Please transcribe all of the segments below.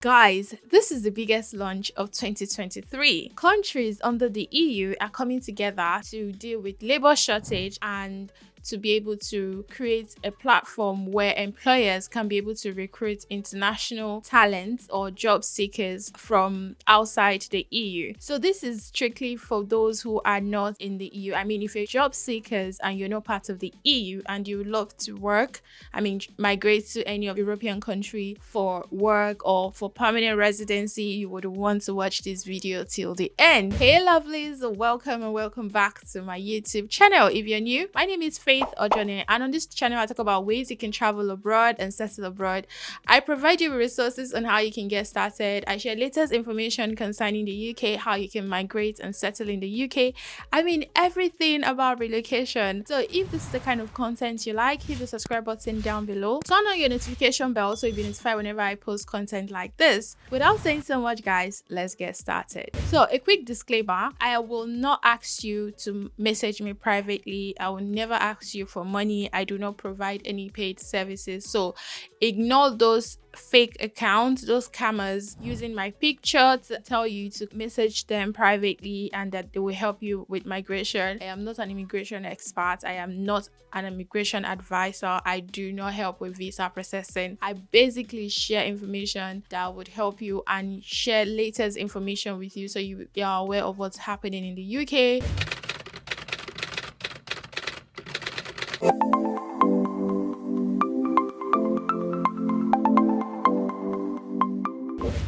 Guys, this is the biggest launch of 2023. Countries under the EU are coming together to deal with labor shortage and to be able to create a platform where employers can be able to recruit international talents or job seekers from outside the EU. So this is strictly for those who are not in the EU. I mean, if you're job seekers and you're not part of the EU and you love to work, migrate to any of European country for work or for permanent residency, you would want to watch this video till the end. Hey lovelies, welcome and welcome back to my YouTube channel. If you're new, my name is Faith Ojone, and on this channel I talk about ways you can travel abroad and settle abroad. I provide you with resources on how you can get started. I share latest information concerning the UK, how you can migrate and settle in the UK. I mean, everything about relocation. So if this is the kind of content you like, hit the subscribe button down below. Turn on your notification bell so you'll be notified whenever I post content like this. Without saying so much, guys, let's get started. So a quick disclaimer, I will not ask you to message me privately. I will never ask you for money. I do not provide any paid services. So ignore those fake accounts, those scammers using my picture to tell you to message them privately and that they will help you with migration. I am not an immigration expert. I am not an immigration advisor. I do not help with visa processing. I basically share information that would help you and share latest information with you so you are aware of what's happening in the UK.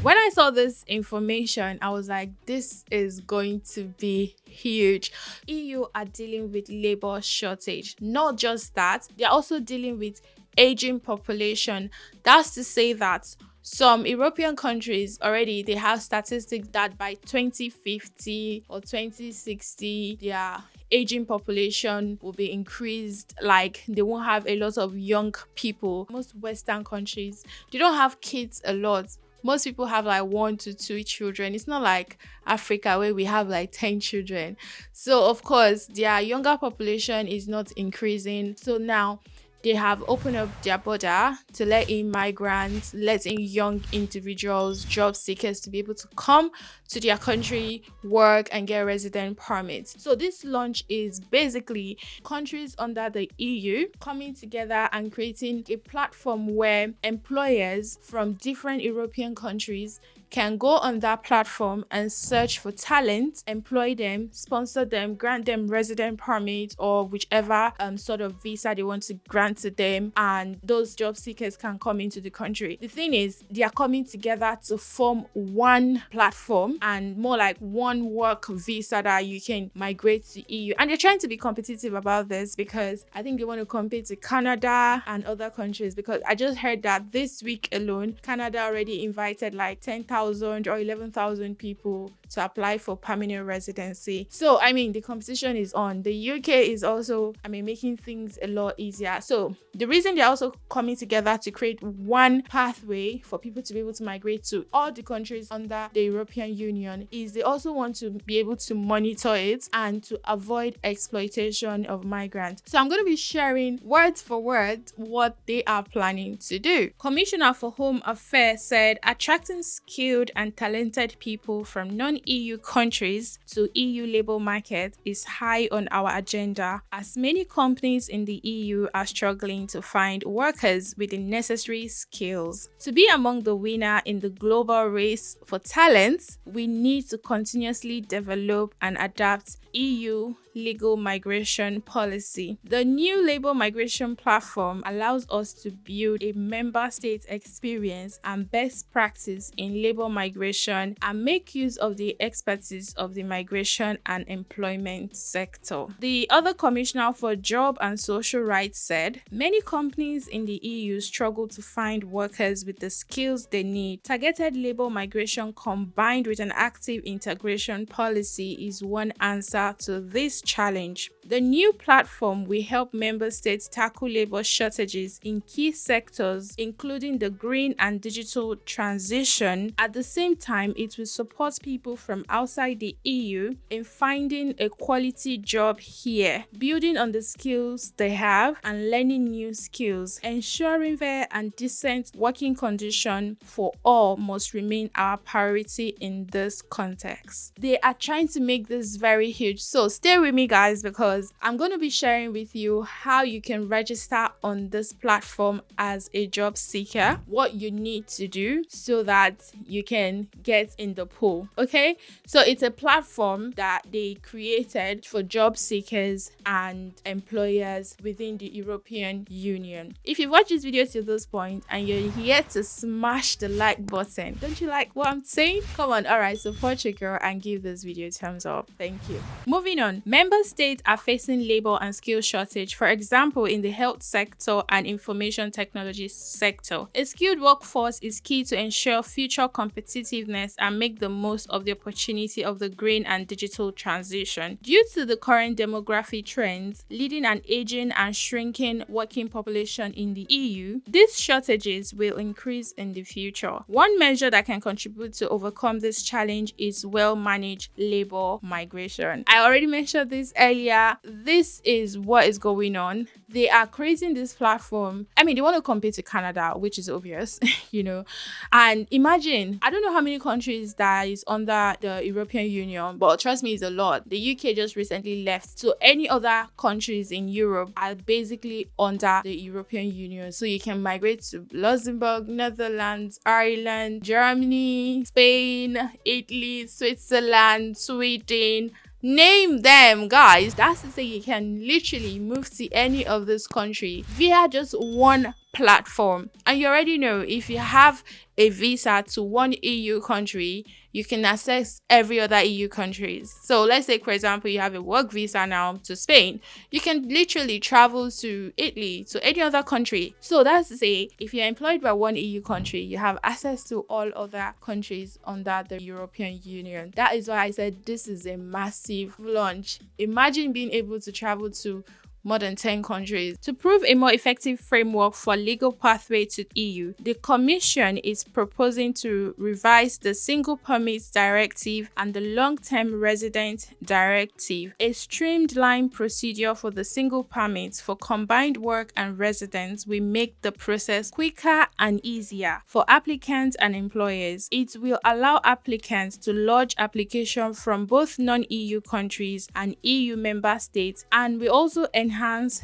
When I saw this information, I was like, this is going to be huge. EU are dealing with labor shortage. Not just that, they're also dealing with aging population. That's to say that some European countries already, they have statistics that by 2050 or 2060, their aging population will be increased. Like, they won't have a lot of young people. Most Western countries, they don't have kids a lot. Most people have like 1 to 2 children. It's not like Africa where we have like 10 children. So of course, their younger population is not increasing. So now they have opened up their border to let in migrants, let in young individuals, job seekers to be able to come to their country, work and get resident permits. So this launch is basically countries under the EU coming together and creating a platform where employers from different European countries can go on that platform and search for talent, employ them, sponsor them, grant them resident permit or whichever sort of visa they want to grant to them, and those job seekers can come into the country. The thing is, they are coming together to form one platform and more like one work visa that you can migrate to EU. And they're trying to be competitive about this because I think they want to compete with Canada and other countries, because I just heard that this week alone, Canada already invited like 10,000 or 11,000 people to apply for permanent residency. So I mean, the competition is on. The UK is also making things a lot easier. So the reason they're also coming together to create one pathway for people to be able to migrate to all the countries under the European Union is they also want to be able to monitor it and to avoid exploitation of migrants. So I'm going to be sharing word for word what they are planning to do. Commissioner for Home Affairs said attracting skilled and talented people from non-EU countries to EU labor market is high on our agenda, as many companies in the EU are struggling to find workers with the necessary skills. To be among the winner in the global race for talent, we need to continuously develop and adapt EU legal migration policy. The new labor migration platform allows us to build a member state experience and best practice in labor migration and make use of the expertise of the migration and employment sector. The other commissioner for Job and Social Rights said, many companies in the EU struggle to find workers with the skills they need. Targeted labor migration combined with an active integration policy is one answer to this challenge. The new platform will help member states tackle labor shortages in key sectors, including the green and digital transition. At the same time, it will support people from outside the EU in finding a quality job here, building on the skills they have and learning new skills. Ensuring fair and decent working conditions for all must remain our priority in this context. They are trying to make this very huge, so stay with me guys, because I'm going to be sharing with you how you can register on this platform as a job seeker, what you need to do so that you can get in the pool. Okay, so it's a platform that they created for job seekers and employers within the European Union. If you've watched this video to this point and you're here to smash the like button, don't you like what I'm saying? Come on, alright, support your girl and give this video a thumbs up. Thank you. Moving on, member states are facing labor and skill shortage, for example in the health sector and information technology sector. A skilled workforce is key to ensure future competitiveness and make the most of the opportunity of the green and digital transition. Due to the current demographic trends leading an aging and shrinking working population in the EU, these shortages will increase in the future. One measure that can contribute to overcome this challenge is well-managed labor migration. I already mentioned this earlier. This is what is going on. They are creating this platform. I mean, they want to compete to Canada, which is obvious, you know. And imagine, I don't know how many countries that is under the European Union, but trust me, it's a lot. The UK just recently left. So any other countries in Europe are basically under the European Union. So you can migrate to Luxembourg, Netherlands, Ireland, Germany, Spain, Italy, Switzerland, Sweden. Name them, guys. That's to say you can literally move to any of this country via just one platform. And you already know, if you have a visa to one EU country, you can access every other EU countries. So let's say, for example, you have a work visa now to Spain, you can literally travel to Italy, to any other country. So that's to say, if you're employed by one EU country, you have access to all other countries under the European Union. That is why I said this is a massive launch. Imagine being able to travel to more than 10 countries. To prove a more effective framework for legal pathway to EU, the Commission is proposing to revise the Single Permits Directive and the Long-Term Resident Directive. A streamlined procedure for the single permits for combined work and residence will make the process quicker and easier for applicants and employers. It will allow applicants to lodge applications from both non-EU countries and EU member states, and will also enhance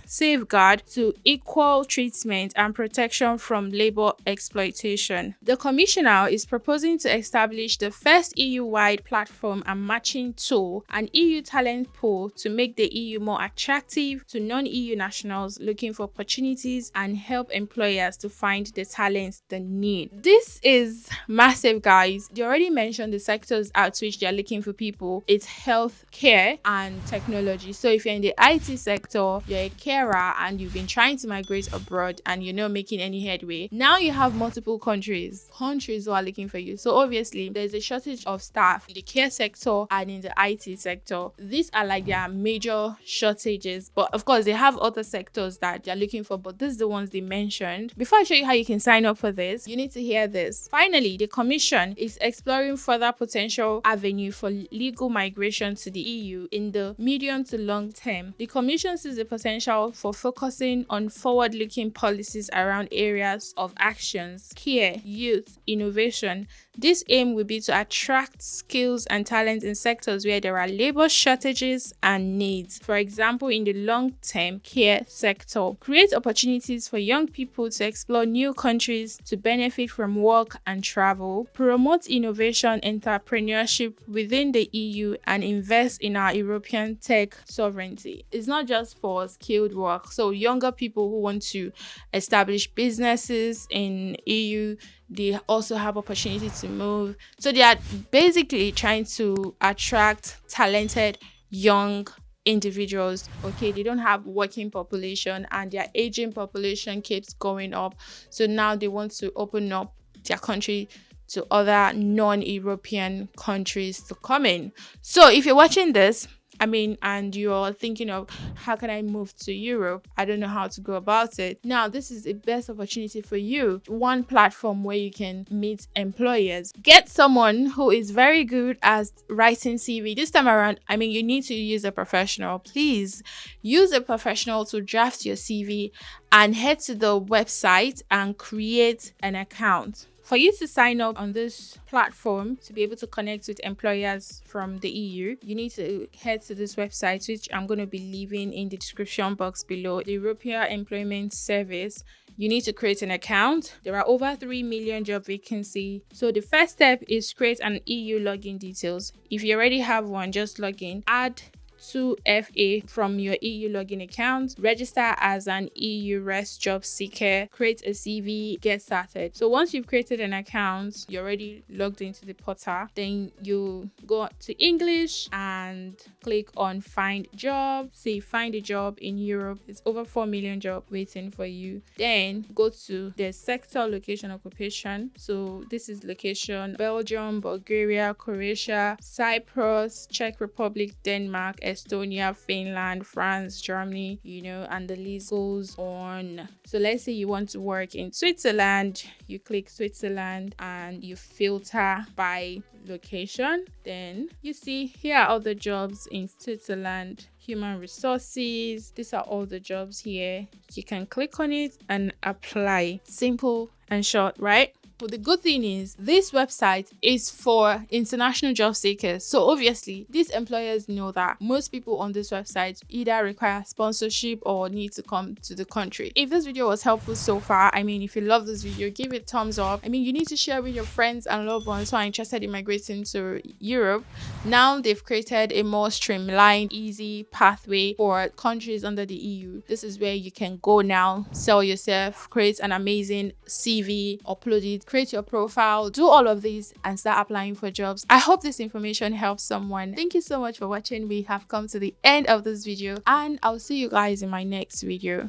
safeguard to equal treatment and protection from labor exploitation. The Commissioner is proposing to establish the first EU-wide platform and matching tool, an EU talent pool, to make the EU more attractive to non-EU nationals looking for opportunities and help employers to find the talents they need. This is massive, guys. They already mentioned the sectors at which they are looking for people. It's health care and technology. So if you're in the IT sector, you're a carer and you've been trying to migrate abroad and you're not making any headway, now you have multiple countries who are looking for you. So obviously there's a shortage of staff in the care sector and in the IT sector. These are like their major shortages, but of course they have other sectors that they're looking for, but this is the ones they mentioned. Before I show you how you can sign up for this, you need to hear this. Finally, the Commission is exploring further potential avenue for legal migration to the EU in the medium to long term. The Commission sees the potential for focusing on forward-looking policies around areas of actions, care, youth, innovation. This aim will be to attract skills and talent in sectors where there are labor shortages and needs. For example, in the long-term care sector, create opportunities for young people to explore new countries to benefit from work and travel, promote innovation, entrepreneurship within the EU, and invest in our European tech sovereignty. It's not just for skilled work. So younger people who want to establish businesses in EU, they also have opportunity to move. So they are basically trying to attract talented young individuals. Okay, they don't have working population and their aging population keeps going up. So now they want to open up their country to other non-European countries to come in. So if you're watching this and you're thinking of how can I move to Europe? I don't know how to go about it. Now, this is the best opportunity for you. One platform where you can meet employers. Get someone who is very good at writing CV. This time around, you need to use a professional. Please use a professional to draft your CV and head to the website and create an account. For you to sign up on this platform to be able to connect with employers from the EU, you need to head to this website, which I'm going to be leaving in the description box below. The European Employment Service. You need to create an account. There are over 3 million job vacancies. So the first step is create an EU login details. If you already have one, just log in. Add 2FA from your EU login account, register as an EU REST job seeker, create a CV, get started. So once you've created an account, you're already logged into the portal, then you go to English and click on find job. Say find a job in Europe. It's over 4 million jobs waiting for you. Then go to the sector, location, occupation. So this is location: Belgium, Bulgaria, Croatia, Cyprus, Czech Republic, Denmark, Estonia, Finland, France, Germany, and the list goes on. So let's say you want to work in Switzerland. You click Switzerland and you filter by location. Then you see here are all the jobs in Switzerland. Human resources. These are all the jobs here. You can click on it and apply. Simple and short, right? But the good thing is this website is for international job seekers. So obviously these employers know that most people on this website either require sponsorship or need to come to the country. If this video was helpful so far, if you love this video, give it thumbs up. You need to share with your friends and loved ones who are interested in migrating to Europe. Now they've created a more streamlined, easy pathway for countries under the EU. This is where you can go now, sell yourself, create an amazing CV, upload it, create your profile, do all of this and start applying for jobs. I hope this information helps someone. Thank you so much for watching. We have come to the end of this video and I'll see you guys in my next video.